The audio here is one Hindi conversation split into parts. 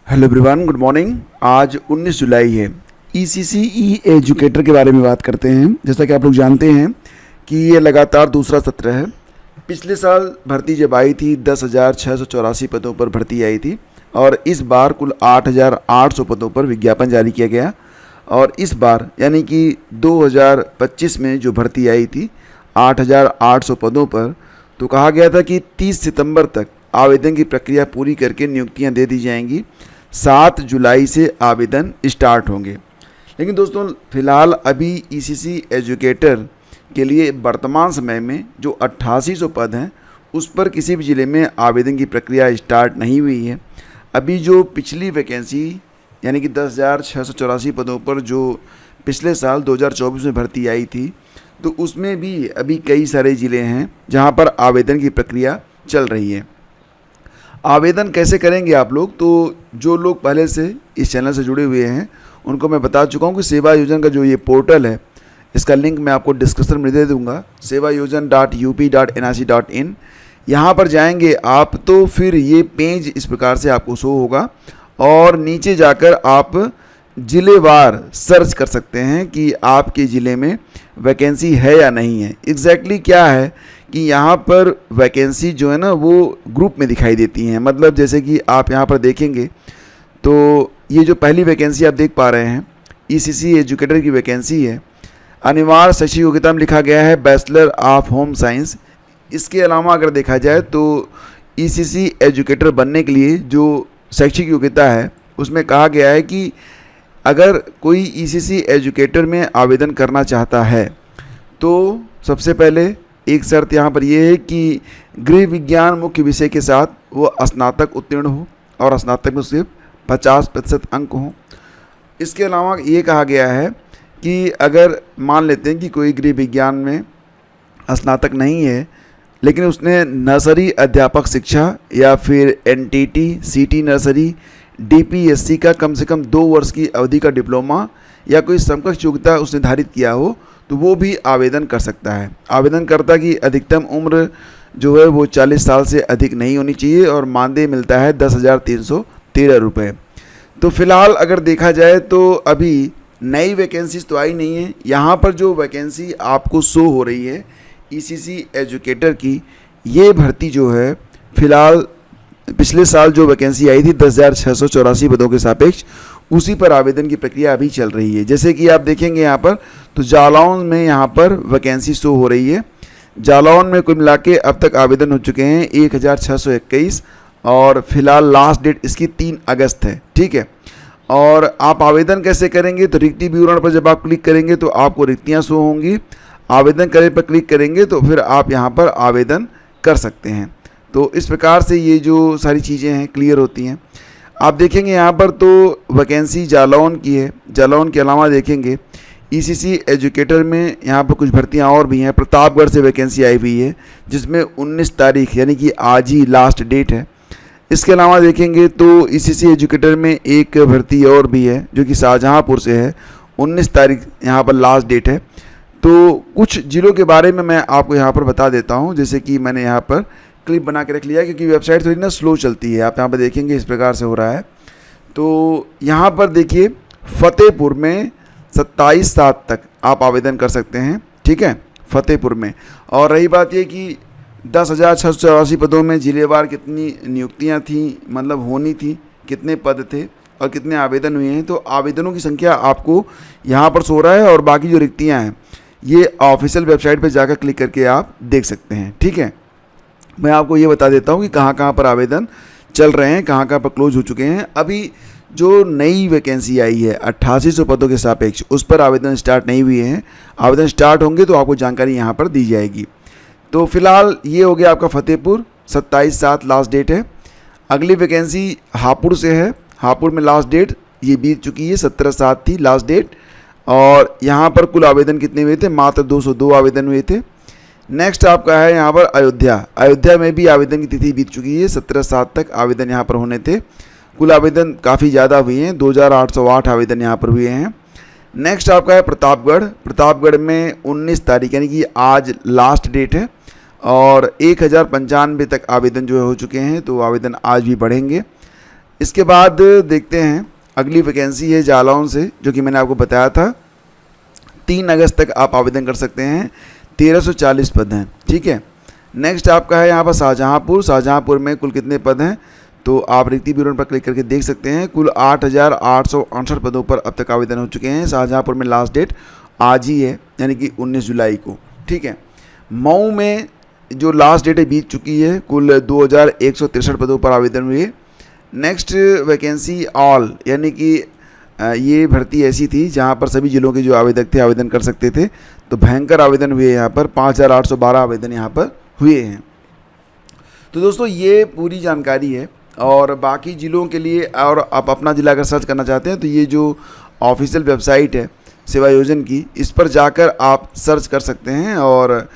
Hello everyone, good morning. आज 19 जुलाई है। ईसीसी ई एजुकेटर के बारे में बात करते हैं। जैसा कि आप लोग जानते हैं कि ये लगातार दूसरा सत्र है। पिछले साल भर्ती जब आई थी 10,684 पदों पर भर्ती आई थी और इस बार कुल 8,800 पदों पर विज्ञापन जारी किया गया। और इस बार यानी कि 2025 में जो भर्ती आई थी 8,800 पदों पर, तो कहा गया था कि 30 सितंबर तक आवेदन की प्रक्रिया पूरी करके नियुक्तियां दे दी जाएंगी। 7 जुलाई से आवेदन स्टार्ट होंगे। लेकिन दोस्तों, फ़िलहाल अभी ईसीसी एजुकेटर के लिए वर्तमान समय में जो 8800 पद हैं उस पर किसी भी ज़िले में आवेदन की प्रक्रिया स्टार्ट नहीं हुई है। अभी जो पिछली वैकेंसी यानी कि 10,684 पदों पर जो पिछले साल 2024 में भर्ती आई थी, तो उसमें भी अभी कई सारे ज़िले हैं जहां पर आवेदन की प्रक्रिया चल रही है। आवेदन कैसे करेंगे आप लोग? तो जो लोग पहले से इस चैनल से जुड़े हुए हैं उनको मैं बता चुका हूं कि सेवा योजन का जो ये पोर्टल है, इसका लिंक मैं आपको डिस्क्रिप्शन में दे दूंगा, sevayojan.up.nic.in। यहाँ पर जाएंगे आप तो फिर ये पेज इस प्रकार से आपको शो होगा और नीचे जाकर आप ज़िलेवार सर्च कर सकते हैं कि आपके ज़िले में वैकेंसी है या नहीं है। एग्जैक्टली क्या है कि यहाँ पर वैकेंसी जो है ना वो ग्रुप में दिखाई देती हैं। मतलब जैसे कि आप यहाँ पर देखेंगे तो ये जो पहली वैकेंसी आप देख पा रहे हैं ईसीसी एजुकेटर की वैकेंसी है। अनिवार्य शैक्षिक योग्यता में लिखा गया है बैचलर ऑफ होम साइंस। इसके अलावा अगर देखा जाए तो ईसीसी एजुकेटर बनने के लिए जो शैक्षिक योग्यता है उसमें कहा गया है कि अगर कोई ईसीसी एजुकेटर में आवेदन करना चाहता है तो सबसे पहले एक शर्त यहाँ पर यह है कि गृह विज्ञान मुख्य विषय के साथ वो स्नातक उत्तीर्ण हो और स्नातक में सिर्फ 50% अंक हों। इसके अलावा ये कहा गया है कि अगर मान लेते हैं कि कोई गृह विज्ञान में स्नातक नहीं है लेकिन उसने नर्सरी अध्यापक शिक्षा या फिर एनटीटी, सीटी नर्सरी, डीपीएससी का कम से कम 2 वर्ष की अवधि का डिप्लोमा या कोई समकक्ष योग्यता उसने निर्धारित किया हो तो वो भी आवेदन कर सकता है। आवेदनकर्ता की अधिकतम उम्र जो है वो 40 साल से अधिक नहीं होनी चाहिए और मानदेय मिलता है 10,313 रुपये। तो फिलहाल अगर देखा जाए तो अभी नई वैकेंसीज तो आई नहीं है। यहाँ पर जो वैकेंसी आपको शो हो रही है ईसीसी एजुकेटर की, ये भर्ती जो है फिलहाल पिछले साल जो वैकेंसी आई थी 10,684 पदों के सापेक्ष, उसी पर आवेदन की प्रक्रिया अभी चल रही है। जैसे कि आप देखेंगे यहाँ पर तो जालौन में यहाँ पर वैकेंसी शो हो रही है। जालौन में कुल मिला के अब तक आवेदन हो चुके हैं 1,621 और फिलहाल लास्ट डेट इसकी 3 अगस्त है। ठीक है, और आप आवेदन कैसे करेंगे? तो रिक्ति विवरण पर जब आप क्लिक करेंगे तो आपको रिक्तियाँ शो होंगी। आवेदन करें पर क्लिक करेंगे तो फिर आप यहाँ पर आवेदन कर सकते हैं। तो इस प्रकार से ये जो सारी चीज़ें हैं क्लियर होती हैं। आप देखेंगे यहाँ पर तो वैकेंसी जालौन की है। जालौन के अलावा देखेंगे ईसीसी एजुकेटर में यहाँ पर कुछ भर्तियाँ और भी हैं। प्रतापगढ़ से वैकेंसी आई हुई है जिसमें 19 तारीख यानी कि आज ही लास्ट डेट है। इसके अलावा देखेंगे तो ईसीसी एजुकेटर में एक भर्ती और भी है जो कि शाहजहाँपुर से है, 19 तारीख यहाँ पर लास्ट डेट है। तो कुछ ज़िलों के बारे में मैं आपको यहाँ पर बता देता हूँ। जैसे कि मैंने यहाँ पर क्लिप बना के रख लिया है क्योंकि वेबसाइट थोड़ी ना स्लो चलती है। आप यहाँ पर देखेंगे इस प्रकार से हो रहा है। तो यहाँ पर देखिए फतेहपुर में 27/7 तक आप आवेदन कर सकते हैं। ठीक है, फतेहपुर में। और रही बात ये कि 10,684 पदों में जिलेवार कितनी नियुक्तियाँ थी, मतलब होनी थी, कितने पद थे और कितने आवेदन हुए हैं, तो आवेदनों की संख्या आपको यहाँ पर सो रहा है और बाकी जो रिक्तियाँ हैं ये ऑफिशियल वेबसाइट पर जाकर क्लिक करके आप देख सकते हैं। ठीक है, मैं आपको ये बता देता हूँ कि कहाँ कहाँ पर आवेदन चल रहे हैं, कहाँ कहाँ पर क्लोज हो चुके हैं। अभी जो नई वैकेंसी आई है 8800 पदों के सापेक्ष, उस पर आवेदन स्टार्ट नहीं हुए हैं। आवेदन स्टार्ट होंगे तो आपको जानकारी यहाँ पर दी जाएगी। तो फिलहाल ये हो गया आपका फतेहपुर, 27/7 लास्ट डेट है। अगली वैकेंसी हापुड़ से है। हापुड़ में लास्ट डेट ये बीत चुकी है, 17/7 थी लास्ट डेट। और यहाँ पर कुल आवेदन कितने हुए थे? मात्र 202 आवेदन हुए थे। नेक्स्ट आपका है यहाँ पर अयोध्या। अयोध्या में भी आवेदन की तिथि बीत चुकी है, 17/7 तक आवेदन यहाँ पर होने थे। कुल आवेदन काफ़ी ज़्यादा हुए हैं, 2,808 आवेदन यहाँ पर हुए हैं। नेक्स्ट आपका है प्रतापगढ़। प्रतापगढ़ में 19 तारीख यानी कि आज लास्ट डेट है और 1,095 तक आवेदन जो है हो चुके हैं, तो आवेदन आज भी बढ़ेंगे। इसके बाद देखते हैं अगली वैकेंसी है जालौन से, जो कि मैंने आपको बताया था 3 अगस्त तक आप आवेदन कर सकते हैं। 1340 पद हैं, ठीक है। नेक्स्ट आपका है यहाँ पर शाहजहाँपुर में कुल कितने पद हैं, तो आप रिक्ति विवरण पर क्लिक करके देख सकते हैं। कुल 8,868 पदों पर अब तक आवेदन हो चुके हैं। शाहजहाँपुर में लास्ट डेट आज ही है, यानी कि 19 जुलाई को, ठीक है। मऊ में जो लास्ट डेट है बीत चुकी है। कुल 2,163 पदों पर आवेदन हुए। नेक्स्ट वैकेंसी ऑल, यानी कि ये भर्ती ऐसी थी जहाँ पर सभी जिलों के जो आवेदक थे आवेदन कर सकते थे। तो भयंकर आवेदन हुए यहाँ पर, 5,812 आवेदन यहाँ पर हुए हैं। तो दोस्तों ये पूरी जानकारी है। और बाकी ज़िलों के लिए और आप अपना ज़िला अगर सर्च करना चाहते हैं तो ये जो ऑफिशियल वेबसाइट है सेवा योजन की, इस पर जाकर आप सर्च कर सकते हैं। और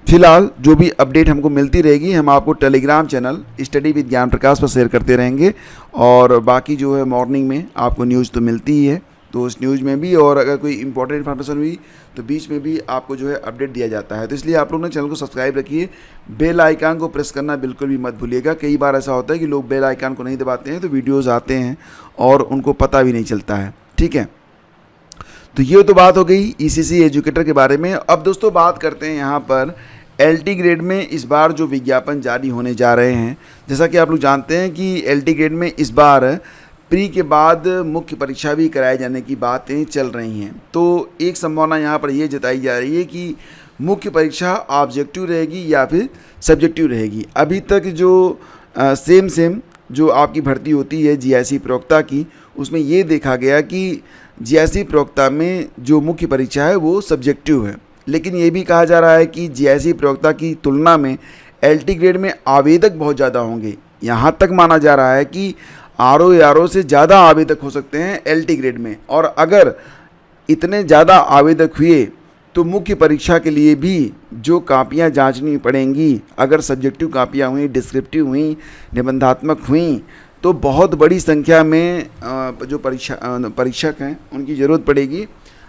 फिलहाल जो भी अपडेट हमको मिलती रहेगी हम आपको टेलीग्राम चैनल स्टडी विद ज्ञान प्रकाश पर शेयर करते रहेंगे। और बाकी जो है मॉर्निंग में आपको न्यूज़ तो मिलती ही है, तो उस न्यूज़ में भी, और अगर कोई इंपॉर्टेंट इन्फॉर्मेशन हुई तो बीच में भी आपको जो है अपडेट दिया जाता है। तो इसलिए आप लोग ने चैनल को सब्सक्राइब रखिए, बेल आइकन को प्रेस करना बिल्कुल भी मत भूलिएगा। कई बार ऐसा होता है कि लोग बेल आइकन को नहीं दबाते हैं तो वीडियोज़ आते हैं और उनको पता भी नहीं चलता है, ठीक है। तो ये तो बात हो गई ईसीसी एजुकेटर के बारे में। अब दोस्तों बात करते हैं यहाँ पर एलटी ग्रेड में इस बार जो विज्ञापन जारी होने जा रहे हैं। जैसा कि आप लोग जानते हैं कि एलटी ग्रेड में इस बार प्री के बाद मुख्य परीक्षा भी कराए जाने की बातें चल रही हैं। तो एक संभावना यहाँ पर ये जताई जा रही है कि मुख्य परीक्षा ऑब्जेक्टिव रहेगी या फिर सब्जेक्टिव रहेगी। अभी तक जो सेम जो आपकी भर्ती होती है जीआईसी प्रवक्ता की, उसमें ये देखा गया कि जीआईसी प्रवक्ता में जो मुख्य परीक्षा है वो सब्जेक्टिव है। लेकिन ये भी कहा जा रहा है कि जीआईसी प्रवक्ता की तुलना में एलटी ग्रेड में आवेदक बहुत ज़्यादा होंगे। यहाँ तक माना जा रहा है कि आरओ से ज़्यादा आवेदक हो सकते हैं एलटी ग्रेड में। और अगर इतने ज़्यादा आवेदक हुए तो मुख्य परीक्षा के लिए भी जो कापियाँ जांचनी पड़ेंगी, अगर सब्जेक्टिव कापियाँ हुई, डिस्क्रिप्टिव हुई, निबंधात्मक हुई, तो बहुत बड़ी संख्या में जो परीक्षक हैं उनकी ज़रूरत पड़ेगी।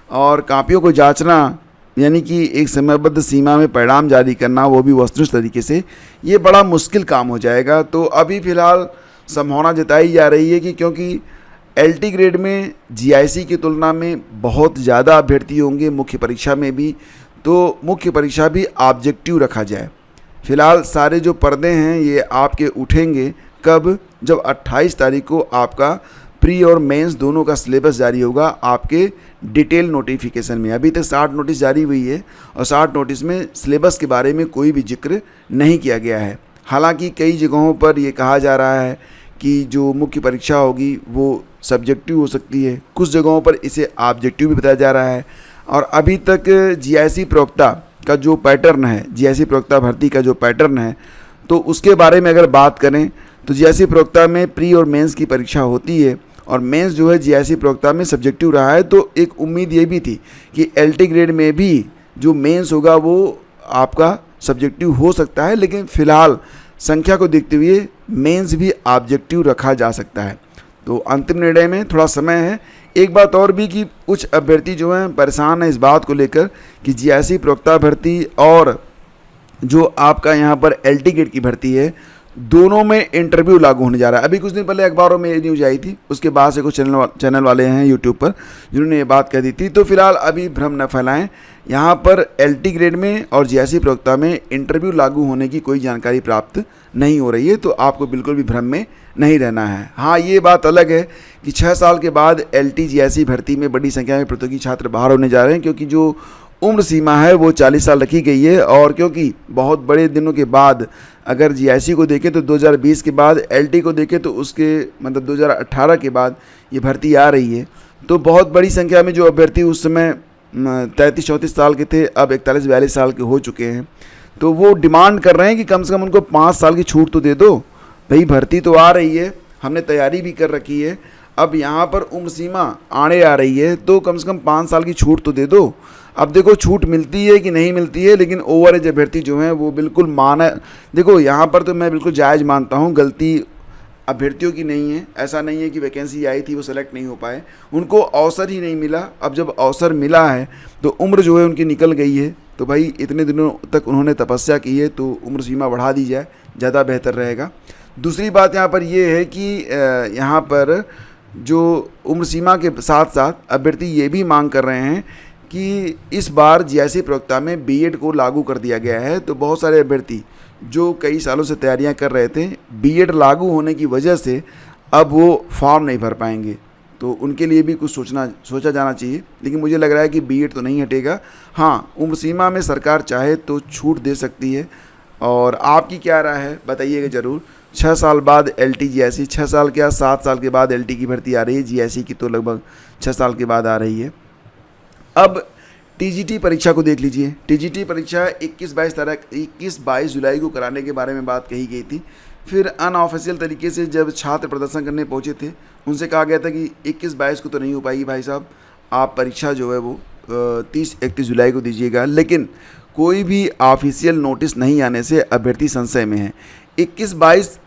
और कापियों को जांचना, यानी कि एक समयबद्ध सीमा में परिणाम जारी करना, वो भी वस्तुनिष्ठ तरीके से, ये बड़ा मुश्किल काम हो जाएगा। तो अभी फ़िलहाल संभावना जताई जा रही है कि क्योंकि एलटी ग्रेड में जीआईसी की तुलना में बहुत ज़्यादा अभ्यर्थी होंगे मुख्य परीक्षा में भी, तो मुख्य परीक्षा भी ऑब्जेक्टिव रखा जाए। फ़िलहाल सारे जो पर्दे हैं ये आपके उठेंगे कब, जब 28 तारीख को आपका प्री और मेंस दोनों का सिलेबस जारी होगा आपके डिटेल नोटिफिकेशन में। अभी तक 60 नोटिस जारी हुई है और 60 नोटिस में सिलेबस के बारे में कोई भी जिक्र नहीं किया गया है। हालांकि कई जगहों पर ये कहा जा रहा है कि जो मुख्य परीक्षा होगी वो सब्जेक्टिव हो सकती है, कुछ जगहों पर इसे ऑब्जेक्टिव भी बताया जा रहा है। और अभी तक जीआईसी प्रवक्ता का जो पैटर्न है, जीआईसी प्रवक्ता भर्ती का जो पैटर्न है, तो उसके बारे में अगर बात करें तो जीआईसी प्रवक्ता में प्री और मेंस की परीक्षा होती है और मेंस जो है जीआईसी प्रवक्ता में सब्जेक्टिव रहा है। तो एक उम्मीद ये भी थी कि एलटी ग्रेड में भी जो मेंस होगा वो आपका सब्जेक्टिव हो सकता है, लेकिन फ़िलहाल संख्या को देखते हुए मेंस भी ऑब्जेक्टिव रखा जा सकता है। तो अंतिम निर्णय में थोड़ा समय है। एक बात और भी कि कुछ अभ्यर्थी जो हैं परेशान हैं इस बात को लेकर कि जीआईसी प्रवक्ता भर्ती और जो आपका यहाँ पर एलटी ग्रेड की भर्ती है, दोनों में इंटरव्यू लागू होने जा रहा है। अभी कुछ दिन पहले अखबारों में ये न्यूज़ आई थी, उसके बाद से कुछ चैनल वाले हैं यूट्यूब पर जिन्होंने ये बात कह दी थी। तो फिलहाल अभी भ्रम न फैलाएं, यहाँ पर एलटी ग्रेड में और जीआईसी प्रवक्ता में इंटरव्यू लागू होने की कोई जानकारी प्राप्त नहीं हो रही है, तो आपको बिल्कुल भी भ्रम में नहीं रहना है। हाँ, ये बात अलग है कि 6 साल के बाद एलटी जीआईसी भर्ती में बड़ी संख्या में प्रतियोगी छात्र बाहर होने जा रहे हैं, क्योंकि जो उम्र सीमा है वो 40 साल रखी गई है। और क्योंकि बहुत बड़े दिनों के बाद अगर जीआईसी को देखें तो 2020 के बाद, एलटी को देखें तो उसके मतलब 2018 के बाद ये भर्ती आ रही है। तो बहुत बड़ी संख्या में जो अभ्यर्थी उस समय 33-34 साल के थे, अब 41-42 साल के हो चुके हैं। तो वो डिमांड कर रहे हैं कि कम से कम उनको 5 साल की छूट तो दे दो भाई, भर्ती तो आ रही है, हमने तैयारी भी कर रखी है, अब यहाँ पर उम्र सीमा आने आ रही है तो कम से कम 5 साल की छूट तो दे दो। अब देखो छूट मिलती है कि नहीं मिलती है, लेकिन ओवर एज अभ्यर्थी जो हैं वो बिल्कुल देखो यहाँ पर तो मैं बिल्कुल जायज़ मानता हूँ, गलती अभ्यर्थियों की नहीं है। ऐसा नहीं है कि वैकेंसी आई थी वो सेलेक्ट नहीं हो पाए, उनको अवसर ही नहीं मिला। अब जब अवसर मिला है तो उम्र जो है उनकी निकल गई है, तो भाई इतने दिनों तक उन्होंने तपस्या की है तो उम्र सीमा बढ़ा दी जाए, ज़्यादा बेहतर रहेगा। दूसरी बात यहाँ पर ये है कि यहाँ पर जो उम्र सीमा के साथ साथ अभ्यर्थी ये भी मांग कर रहे हैं कि इस बार जीआईसी प्रयोक्ता में बीएड को लागू कर दिया गया है। तो बहुत सारे अभ्यर्थी जो कई सालों से तैयारियां कर रहे थे, बीएड लागू होने की वजह से अब वो फॉर्म नहीं भर पाएंगे, तो उनके लिए भी कुछ सोचा जाना चाहिए। लेकिन मुझे लग रहा है कि बीएड तो नहीं हटेगा। हाँ, उम्र सीमा में सरकार चाहे तो छूट दे सकती है। और आपकी क्या राय है बताइएगा ज़रूर। 6 साल बाद एलटी जीआईसी, 6 साल क्या 7 साल के बाद एलटी की भर्ती आ रही है, जीआईसी की तो लगभग 6 साल के बाद आ रही है। अब टीजीटी परीक्षा को देख लीजिए। टीजीटी परीक्षा 21-22 जुलाई को कराने के बारे में बात कही गई थी। फिर अनऑफिशियल तरीके से जब छात्र प्रदर्शन करने पहुंचे थे, उनसे कहा गया था कि 21-22 को तो नहीं हो पाएगी भाई साहब, आप परीक्षा जो है वो 30-31 जुलाई को दीजिएगा। लेकिन कोई भी ऑफिशियल नोटिस नहीं आने से अभ्यर्थी संशय में है। 21-22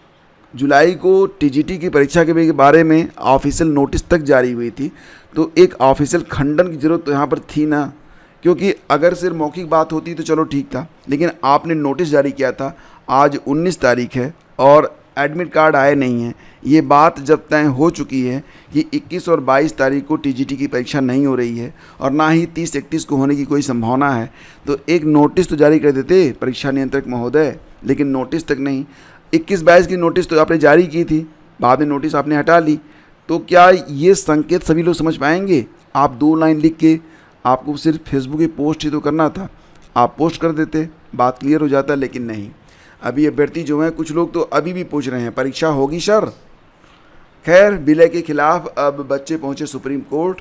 जुलाई को टीजीटी की परीक्षा के बारे में ऑफिशियल नोटिस तक जारी हुई थी, तो एक ऑफिशियल खंडन की ज़रूरत तो यहाँ पर थी ना, क्योंकि अगर सिर्फ मौखिक बात होती तो चलो ठीक था, लेकिन आपने नोटिस जारी किया था। आज 19 तारीख है और एडमिट कार्ड आए नहीं हैं। ये बात जब तय हो चुकी है कि 21 और 22 तारीख को टीजीटी की परीक्षा नहीं हो रही है और ना ही 30-31 को होने की कोई संभावना है, तो एक नोटिस तो जारी कर देते परीक्षा नियंत्रक महोदय, लेकिन नोटिस तक नहीं। 21-22 की नोटिस तो आपने जारी की थी, बाद में नोटिस आपने हटा ली, तो क्या ये संकेत सभी लोग समझ पाएंगे? आप 2 लाइन लिख के, आपको सिर्फ फेसबुक पे पोस्ट ही तो करना था, आप पोस्ट कर देते, बात क्लियर हो जाता, लेकिन नहीं। अभी अभ्यर्थी जो हैं, कुछ लोग तो अभी भी पूछ रहे हैं परीक्षा होगी सर। खैर, विलय के खिलाफ अब बच्चे पहुंचे सुप्रीम कोर्ट।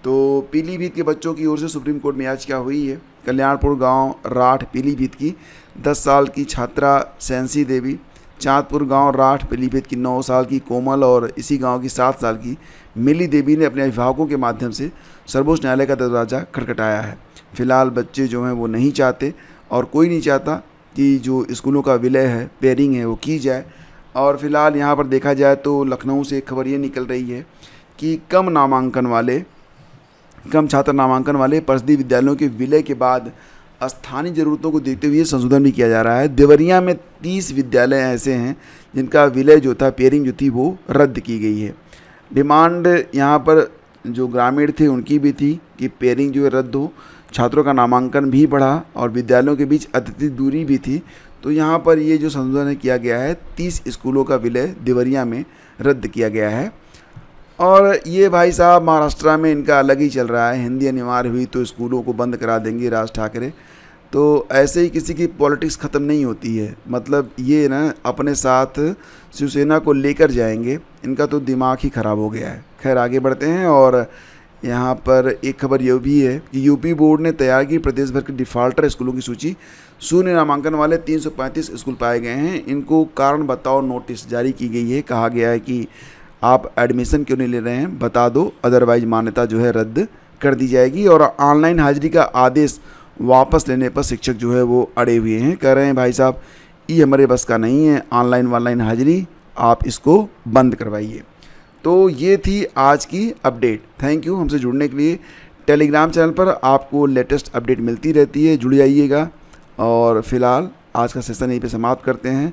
तो पीलीभीत के बच्चों की ओर से सुप्रीम कोर्ट में याचिका हुई है। कल्याणपुर गांव राठ पीलीभीत की 10 साल की छात्रा सैंसी देवी, चांदपुर गांव राठ पीलीभीत की 9 साल की कोमल और इसी गांव की 7 साल की मिली देवी ने अपने अभिभावकों के माध्यम से सर्वोच्च न्यायालय का दरवाज़ा खटखटाया है। फिलहाल बच्चे जो हैं वो नहीं चाहते और कोई नहीं चाहता कि जो स्कूलों का विलय है, पेयरिंग है, वो की जाए। और फिलहाल यहाँ पर देखा जाए तो लखनऊ से एक खबर ये निकल रही है कि कम छात्र नामांकन वाले परिषदीय विद्यालयों के विलय के बाद स्थानीय ज़रूरतों को देखते हुए संशोधन भी किया जा रहा है। देवरिया में 30 विद्यालय ऐसे हैं जिनका विलय जो था, पेयरिंग जो थी, वो रद्द की गई है। डिमांड यहाँ पर जो ग्रामीण थे उनकी भी थी कि पेयरिंग जो है रद्द हो, छात्रों का नामांकन भी बढ़ा और विद्यालयों के बीच अत्यधिक दूरी भी थी। तो यहाँ पर ये जो संशोधन किया गया है, 30 स्कूलों का विलय देवरिया में रद्द किया गया है। और ये भाई साहब महाराष्ट्र में इनका अलग ही चल रहा है, हिंदी अनिवार्य हुई तो स्कूलों को बंद करा देंगे राज ठाकरे। तो ऐसे ही किसी की पॉलिटिक्स ख़त्म नहीं होती है, मतलब ये ना अपने साथ शिवसेना को लेकर जाएंगे, इनका तो दिमाग ही ख़राब हो गया है। खैर, आगे बढ़ते हैं। और यहाँ पर एक खबर ये भी है कि यूपी बोर्ड ने तैयार की प्रदेश भर के डिफ़ाल्टर स्कूलों की सूची। शून्य नामांकन वाले 335 स्कूल पाए गए हैं। इनको कारण बताओ नोटिस जारी की गई है। कहा गया है कि आप एडमिशन क्यों नहीं ले रहे हैं, बता दो, अदरवाइज मान्यता जो है रद्द कर दी जाएगी। और ऑनलाइन हाजिरी का आदेश वापस लेने पर शिक्षक जो है वो अड़े हुए हैं, कह रहे हैं भाई साहब ये हमारे बस का नहीं है, ऑनलाइन हाजिरी आप इसको बंद करवाइए। तो ये थी आज की अपडेट। थैंक यू हमसे जुड़ने के लिए। टेलीग्राम चैनल पर आपको लेटेस्ट अपडेट मिलती रहती है, जुड़ जाइएगा। और फिलहाल आज का सेशन यहीं पे समाप्त करते हैं।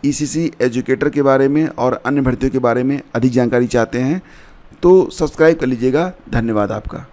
ईसीसी एजुकेटर के बारे में और अन्य भर्तियों के बारे में अधिक जानकारी चाहते हैं तो सब्सक्राइब कर लीजिएगा। धन्यवाद आपका।